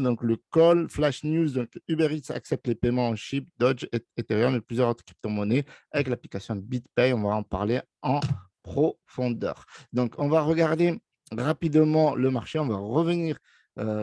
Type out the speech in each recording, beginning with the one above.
Donc, le call, Flash News, donc Uber Eats accepte les paiements en chip, Dodge, Ethereum et plusieurs autres crypto-monnaies avec l'application BitPay. On va en parler en profondeur. Donc, on va regarder rapidement le marché. On va revenir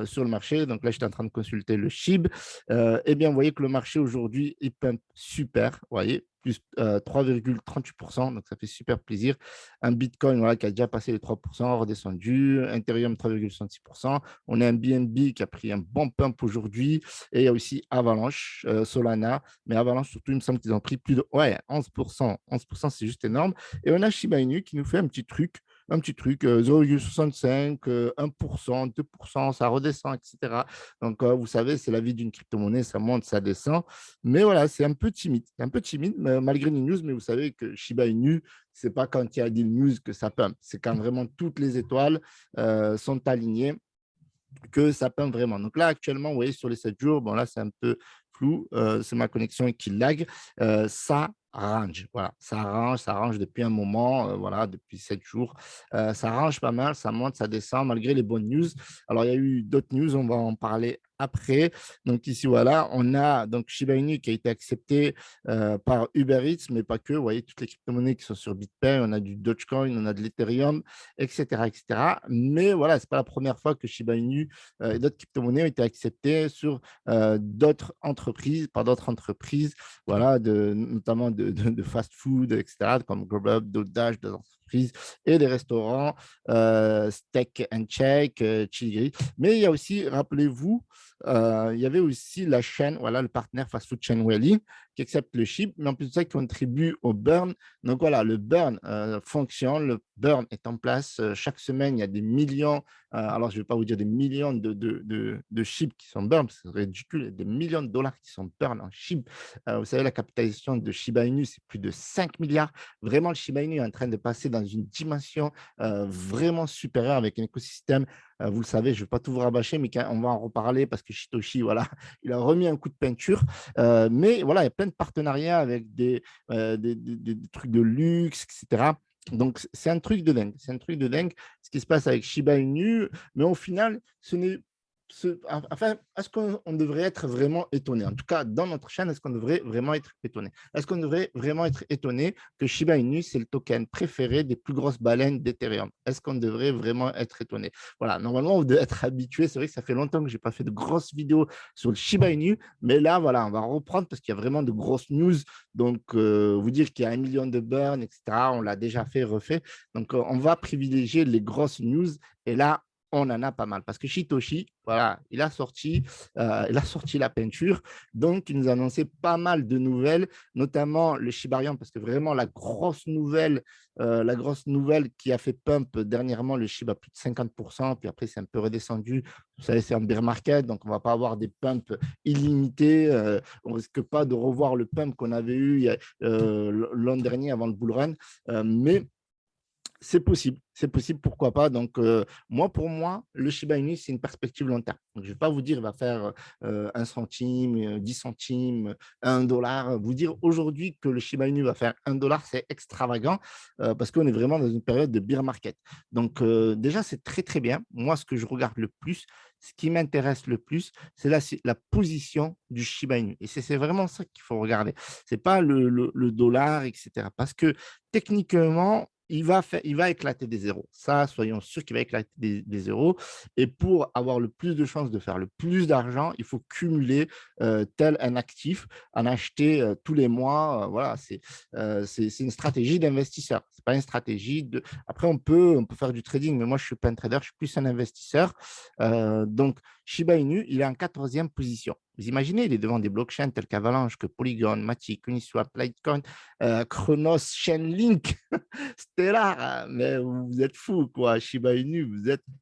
sur le marché. Donc là, j'étais en train de consulter le SHIB. Eh bien, vous voyez que le marché aujourd'hui, il pump super. Vous voyez, plus 3,38%. Donc, ça fait super plaisir. Un Bitcoin voilà, qui a déjà passé les 3%, redescendu. Ethereum, 3,66%. On a un BNB qui a pris un bon pump aujourd'hui. Et il y a aussi Avalanche, Solana. Mais Avalanche, surtout, il me semble qu'ils ont pris plus de 11%. 11%, c'est juste énorme. Et on a Shiba Inu qui nous fait un petit truc, 0,65, 1%, 2%, ça redescend, etc. Donc, vous savez, c'est la vie d'une crypto-monnaie, ça monte, ça descend. Mais voilà, c'est un peu timide. C'est un peu timide malgré les news, mais vous savez que Shiba Inu, ce n'est pas quand il y a des news que ça pump. C'est quand vraiment toutes les étoiles sont alignées que ça peint vraiment. Donc là, actuellement, vous voyez, sur les 7 jours, bon là, c'est un peu flou, c'est ma connexion qui lag, ça range, voilà, ça range depuis un moment, voilà, depuis 7 jours, ça range pas mal, ça monte, ça descend, malgré les bonnes news. Alors, il y a eu d'autres news, on va en parler après. Donc ici, voilà, on a donc Shiba Inu qui a été accepté par Uber Eats, mais pas que, vous voyez, toutes les crypto-monnaies qui sont sur BitPay, on a du Dogecoin, on a de l'Ethereum, etc., etc. Mais voilà, ce n'est pas la première fois que Shiba Inu et d'autres crypto-monnaies ont été acceptées sur d'autres entreprises, par d'autres entreprises, voilà, notamment de fast-food, etc., comme Grubhub, DoorDash, d'autres entreprises, et des restaurants, Steak and Shake, Chili. Mais il y a aussi, rappelez-vous, il y avait aussi la chaîne, voilà, le partenaire fast-food chain Welly, qui accepte le chip, mais en plus de ça, qui contribue au burn. Donc voilà, le burn fonctionne, le burn est en place. Chaque semaine, il y a des millions, alors je ne vais pas vous dire des millions de chips qui sont burn, c'est ridicule, des millions de dollars qui sont burn en chips. Vous savez, la capitalisation de Shiba Inu, c'est plus de 5 milliards. Vraiment, le Shiba Inu est en train de passer dans une dimension vraiment supérieure avec un écosystème. Vous le savez, je ne vais pas tout vous rabâcher, mais on va en reparler parce que Satoshi, voilà, il a remis un coup de peinture. Mais voilà, il y a plein de partenariats avec des trucs de luxe, etc. Donc, c'est un truc de dingue. C'est un truc de dingue ce qui se passe avec Shiba Inu. Mais au final, ce n'est. Enfin, est-ce qu'on devrait être vraiment étonné? En tout cas, dans notre chaîne, est-ce qu'on devrait vraiment être étonné? Est-ce qu'on devrait vraiment être étonné que Shiba Inu, c'est le token préféré des plus grosses baleines d'Ethereum? Est-ce qu'on devrait vraiment être étonné? Voilà, normalement, vous devez être habitué. C'est vrai que ça fait longtemps que je n'ai pas fait de grosses vidéos sur le Shiba Inu, mais là, voilà, on va reprendre parce qu'il y a vraiment de grosses news. Donc, vous dire qu'il y a 1 million de burn, etc., on l'a déjà fait, refait. Donc, on va privilégier les grosses news. Et là, on en a pas mal parce que Satoshi, voilà, il a sorti la peinture. Donc, il nous a annoncé pas mal de nouvelles, notamment le Shibarium, parce que vraiment la grosse nouvelle qui a fait pump dernièrement, le Shiba plus de 50%, puis après, c'est un peu redescendu. Vous savez, c'est un bear market, donc on ne va pas avoir des pumps illimités. On ne risque pas de revoir le pump qu'on avait eu l'an dernier avant le bull run. Mais c'est possible, pourquoi pas. Donc, pour moi, le Shiba Inu, c'est une perspective long terme. Donc, je ne vais pas vous dire, il va faire 1 centime, 10 centimes, 1 dollar. Vous dire aujourd'hui que le Shiba Inu va faire 1 dollar, c'est extravagant parce qu'on est vraiment dans une période de bear market. Donc, déjà, c'est très, très bien. Moi, ce que je regarde le plus, ce qui m'intéresse le plus, c'est la position du Shiba Inu. Et c'est vraiment ça qu'il faut regarder. Ce n'est pas le dollar, etc. Parce que techniquement, il va éclater des zéros. Ça, soyons sûrs qu'il va éclater des zéros. Et pour avoir le plus de chances de faire le plus d'argent, il faut cumuler tel un actif, en acheter tous les mois. Voilà, c'est une stratégie d'investisseur. Ce n'est pas une stratégie de… Après, on peut faire du trading, mais moi, je ne suis pas un trader, je suis plus un investisseur. Donc, Shiba Inu, il est en 14e position. Vous imaginez, il est devant des blockchains telles qu'Avalanche, que Polygon, Matic, Uniswap, Litecoin, Chronos, Chainlink, Stellar, mais vous êtes fous, quoi. Shiba Inu,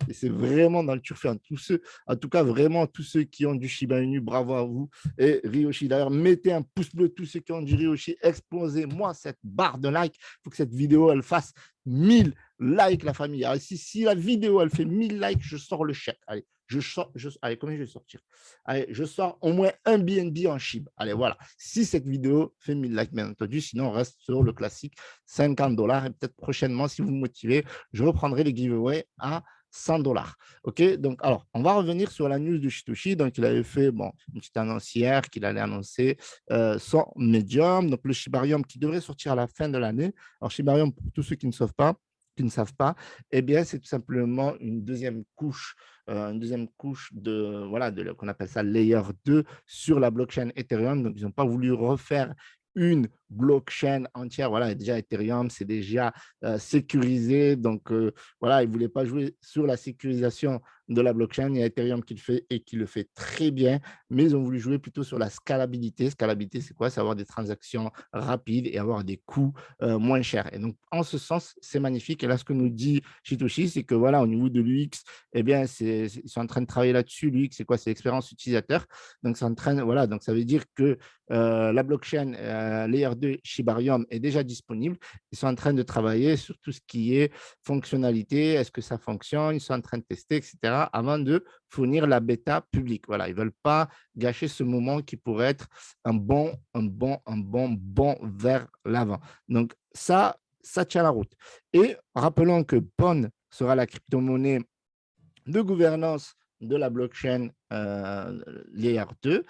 et c'est vraiment dans le turfu. En tout cas, vraiment, tous ceux qui ont du Shiba Inu, bravo à vous. Et Ryoshi, d'ailleurs, mettez un pouce bleu, tous ceux qui ont du Ryoshi, explosez-moi cette barre de like. Il faut que cette vidéo, elle fasse 1000 likes, la famille. Alors, si la vidéo, elle fait 1000 likes, je sors le chèque. Allez, allez, combien je vais sortir? Allez, je sors au moins un BNB en Shiba. Allez, voilà. Si cette vidéo fait 1000 likes, bien entendu, sinon on reste sur le classique 50 dollars. Et peut-être prochainement, si vous me motivez, je reprendrai les giveaways à $100. OK, donc, alors, on va revenir sur la news de Satoshi. Donc, il avait fait une petite annonce hier qu'il allait annoncer son Medium, donc le Shibarium qui devrait sortir à la fin de l'année. Alors, Shibarium, pour tous ceux qui ne savent pas, eh bien, c'est tout simplement une deuxième couche qu'on appelle ça Layer 2 sur la blockchain Ethereum. Donc, ils n'ont pas voulu refaire une blockchain entière. Voilà, déjà Ethereum, c'est déjà sécurisé. Donc, voilà, ils ne voulaient pas jouer sur la sécurisation de la blockchain. Il y a Ethereum qui le fait et qui le fait très bien, mais ils ont voulu jouer plutôt sur la scalabilité. Scalabilité, c'est quoi? C'est avoir des transactions rapides et avoir des coûts moins chers. Et donc, en ce sens, c'est magnifique. Et là, ce que nous dit Satoshi, c'est que voilà, au niveau de l'UX, eh bien, ils sont en train de travailler là-dessus. L'UX, c'est quoi? C'est l'expérience utilisateur. Donc, voilà, donc ça veut dire que la blockchain Layer 2 Shibarium est déjà disponible. Ils sont en train de travailler sur tout ce qui est fonctionnalité, est-ce que ça fonctionne, ils sont en train de tester, etc., avant de fournir la bêta publique. Voilà, ils ne veulent pas gâcher ce moment qui pourrait être un bon vers l'avant. Donc, ça tient la route. Et rappelons que Bond sera la crypto-monnaie de gouvernance de la blockchain Layer 2.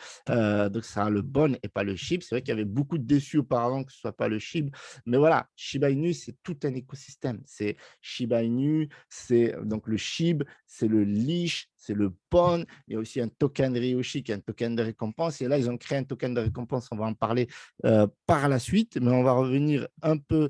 Donc, ce sera le Bon et pas le SHIB. C'est vrai qu'il y avait beaucoup de déçus auparavant que ce ne soit pas le SHIB. Mais voilà, Shiba Inu, c'est tout un écosystème. C'est Shiba Inu, c'est donc le SHIB, c'est le Leash, c'est le Bon. Il y a aussi un token Ryoshi qui est un token de récompense. Et là, ils ont créé un token de récompense. On va en parler par la suite, mais on va revenir un peu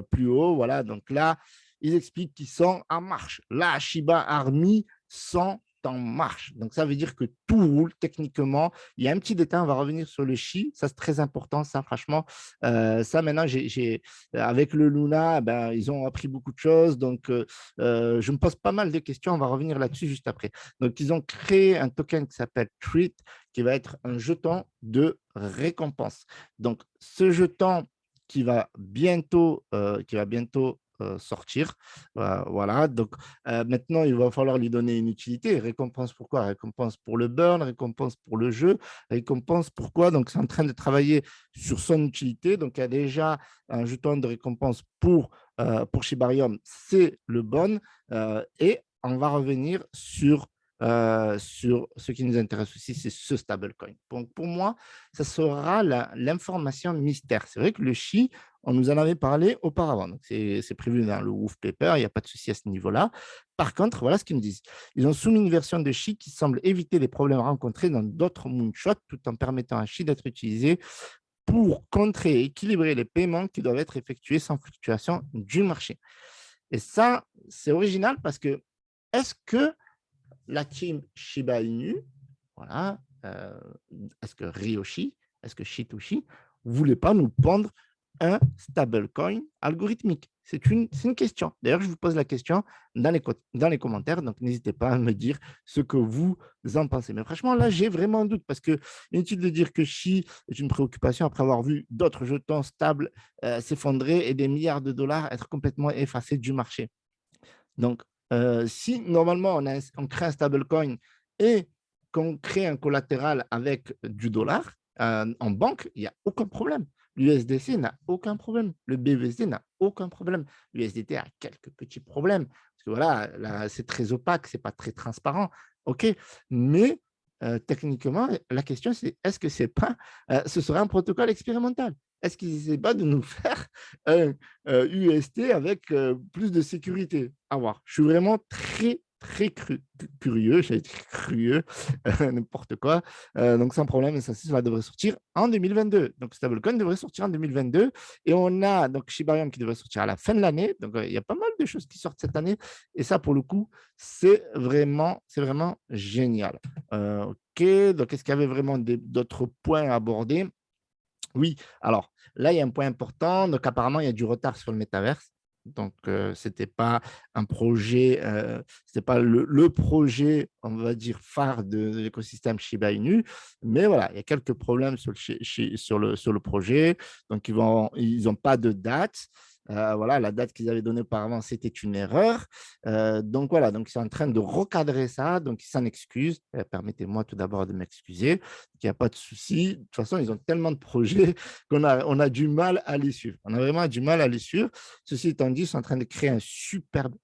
plus haut. Voilà, donc là, ils expliquent qu'ils sont en marche. La Shiba Army sont en marche. Donc, ça veut dire que tout roule techniquement. Il y a un petit détail, on va revenir sur le Shi. Ça, c'est très important. Ça, franchement, ça, maintenant, avec le Luna, ben, ils ont appris beaucoup de choses. Donc, je me pose pas mal de questions. On va revenir là-dessus juste après. Donc, ils ont créé un token qui s'appelle Treat, qui va être un jeton de récompense. Donc, ce jeton qui va bientôt sortir. Voilà. Donc, maintenant, il va falloir lui donner une utilité. Récompense pour quoi? Récompense pour le burn, récompense pour le jeu, récompense pour quoi? Donc, c'est en train de travailler sur son utilité. Donc, il y a déjà un jeton de récompense pour Shibarium, c'est le bon. Et on va revenir sur ce qui nous intéresse aussi, c'est ce stablecoin. Donc, pour moi, ça sera l'information mystère. C'est vrai que le Shi, on nous en avait parlé auparavant. Donc, c'est prévu dans le Wolf Paper, il n'y a pas de souci à ce niveau-là. Par contre, voilà ce qu'ils me disent. Ils ont soumis une version de Shi qui semble éviter les problèmes rencontrés dans d'autres moonshots tout en permettant à Shi d'être utilisé pour contrer et équilibrer les paiements qui doivent être effectués sans fluctuation du marché. Et ça, c'est original parce que est-ce que la team Shiba Inu, voilà, est-ce que Ryoshi, est-ce que Shitoshi ne voulait pas nous pondre un stablecoin algorithmique? C'est une question. D'ailleurs, je vous pose la question dans les commentaires, donc n'hésitez pas à me dire ce que vous en pensez. Mais franchement, là, j'ai vraiment un doute parce que inutile de dire que Shi est une préoccupation après avoir vu d'autres jetons stables s'effondrer et des milliards de dollars être complètement effacés du marché. Donc, si normalement on crée un stablecoin et qu'on crée un collatéral avec du dollar en banque, il n'y a aucun problème. L'USDC n'a aucun problème. Le BUSD n'a aucun problème. L'USDT a quelques petits problèmes. Parce que voilà, là, c'est très opaque, ce n'est pas très transparent. OK, mais techniquement, la question, c'est est-ce que ce serait un protocole expérimental? Est-ce qu'ils n'essaient pas de nous faire un UST avec plus de sécurité? À voir. Je suis vraiment très, très curieux, j'allais dire curieux, n'importe quoi. Donc, sans problème, ça devrait sortir en 2022. Donc, Stablecoin devrait sortir en 2022. Et on a donc Shibarium qui devrait sortir à la fin de l'année. Donc, il y a pas mal de choses qui sortent cette année. Et ça, pour le coup, c'est vraiment génial. OK, donc est-ce qu'il y avait vraiment d'autres points à aborder? Oui, alors là, il y a un point important. Donc, apparemment, il y a du retard sur le métaverse. Donc, ce n'était pas un projet, c'était pas le projet, on va dire, phare de l'écosystème Shiba Inu. Mais voilà, il y a quelques problèmes sur le projet. Donc, ils n'ont pas de date. Voilà, la date qu'ils avaient donnée auparavant, c'était une erreur. Donc, voilà, donc ils sont en train de recadrer ça. Donc, ils s'en excusent. Permettez-moi tout d'abord de m'excuser. Il n'y a pas de souci. De toute façon, ils ont tellement de projets on a du mal à les suivre. On a vraiment du mal à les suivre. Ceci étant dit, ils sont en train de créer un superbe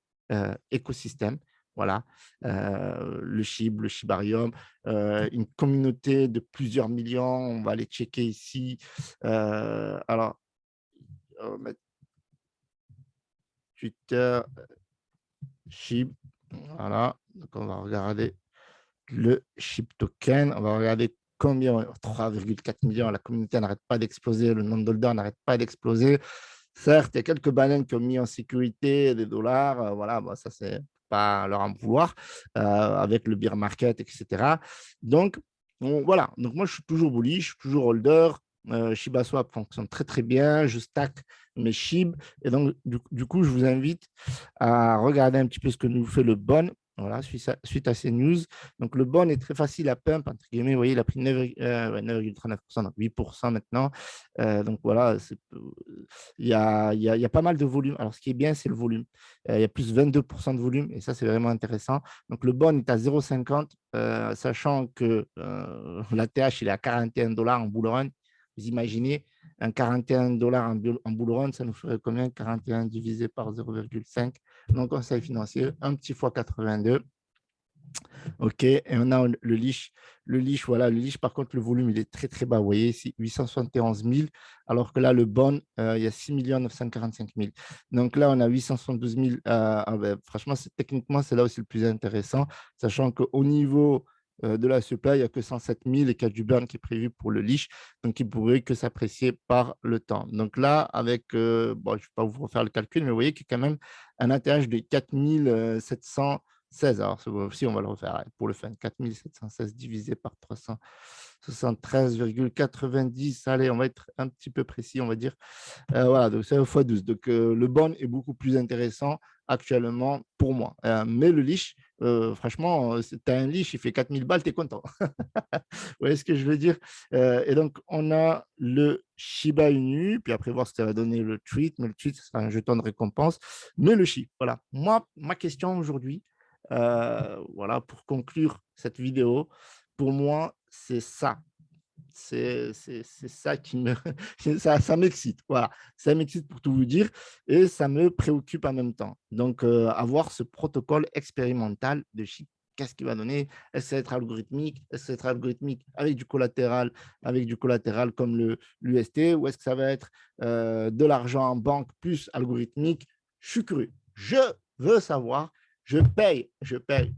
écosystème Voilà, le SHIB, le Shibarium, une communauté de plusieurs millions. On va aller checker ici. Alors, on va mettre Twitter, SHIB. Voilà, donc on va regarder le SHIB token. On va regarder combien, 3,4 millions. La communauté n'arrête pas d'exploser, le nombre de dollars n'arrête pas d'exploser. Certes, il y a quelques baleines qui ont mis en sécurité des dollars. Voilà, bon, ça, c'est pas leur en vouloir avec le bear market, etc. Donc, voilà. Donc, moi, je suis toujours bullish, je suis toujours holder. Shiba Swap fonctionne très, très bien. Je stack mes SHIB. Et donc, du coup, je vous invite à regarder un petit peu ce que nous fait le Bon. Voilà, suite à ces news. Donc, le Bon est très facile à pump, entre guillemets. Vous voyez, il a pris 9,39%, donc 8% maintenant. Donc, voilà, il y a pas mal de volume. Alors, ce qui est bien, c'est le volume. Il y a plus de 22% de volume et ça, c'est vraiment intéressant. Donc, le bon est à 0,50, sachant que la TH, il est à 41 dollars en bull run. Vous imaginez, un 41 dollars en bull run, ça nous ferait combien? 41 divisé par 0,5. Donc, conseil financier, un petit fois 82. OK, et on a le leash. Voilà, le leash, par contre, le volume, il est très, très bas. Vous voyez ici, 871 000, alors que là, le bon, il y a 6 945 000. Donc là, on a 872 000. Ben, franchement, techniquement, c'est là aussi le plus intéressant, sachant qu'au niveau de la supply, il n'y a que 107 000 et qu'il y a du burn qui est prévu pour le leash, donc il pourrait que s'apprécier par le temps. Donc là, avec, bon, je ne vais pas vous refaire le calcul, mais vous voyez qu'il y a quand même un ATH de 4 716. Alors, si on va le refaire pour le fun, 4716 divisé par 373,90. Allez, on va être un petit peu précis, on va dire. Voilà, donc c'est x12. Donc, le bon est beaucoup plus intéressant actuellement pour moi. Mais le leash, franchement, tu as un leash, il fait 4000 balles, tu es content. Vous voyez ce que je veux dire? Et donc, on a le Shiba Inu, puis après voir ce que ça va donner le tweet, mais le tweet, ce sera un jeton de récompense. Mais le SHI, voilà. Moi, ma question aujourd'hui, voilà, pour conclure cette vidéo, pour moi, c'est ça. C'est ça qui me ça m'excite, voilà, ça m'excite pour tout vous dire et ça me préoccupe en même temps. Donc avoir ce protocole expérimental de chi qu'est-ce qu'il va donner? Est-ce que ça va être algorithmique? Est-ce que ça va être algorithmique avec du collatéral comme le l'UST ou est-ce que ça va être, de l'argent en banque plus algorithmique? Je suis curieux. Je veux savoir, je paye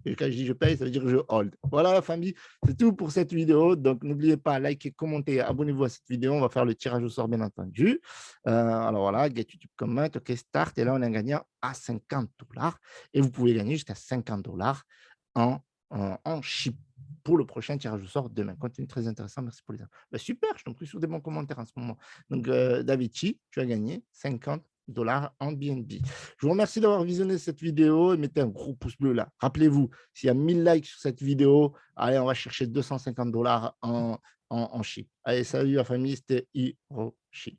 et quand je dis je paye, ça veut dire que je hold. Voilà la famille, c'est tout pour cette vidéo. Donc, n'oubliez pas, likez, commentez, abonnez-vous à cette vidéo. On va faire le tirage au sort, bien entendu. Alors voilà, get YouTube comment, OK, start. Et là, on a un gagnant à 50 dollars. Et vous pouvez gagner jusqu'à 50 dollars en chip pour le prochain tirage au sort demain. Contenu très intéressant. Merci pour les infos. Ben, super, je tombe plus sur des bons commentaires en ce moment. Donc, Davichi, tu as gagné 50 dollars en BNB. Je vous remercie d'avoir visionné cette vidéo et mettez un gros pouce bleu là. Rappelez-vous, s'il y a 1000 likes sur cette vidéo, allez, on va chercher 250 dollars en chip. Allez, salut la famille, c'était Hiroshi.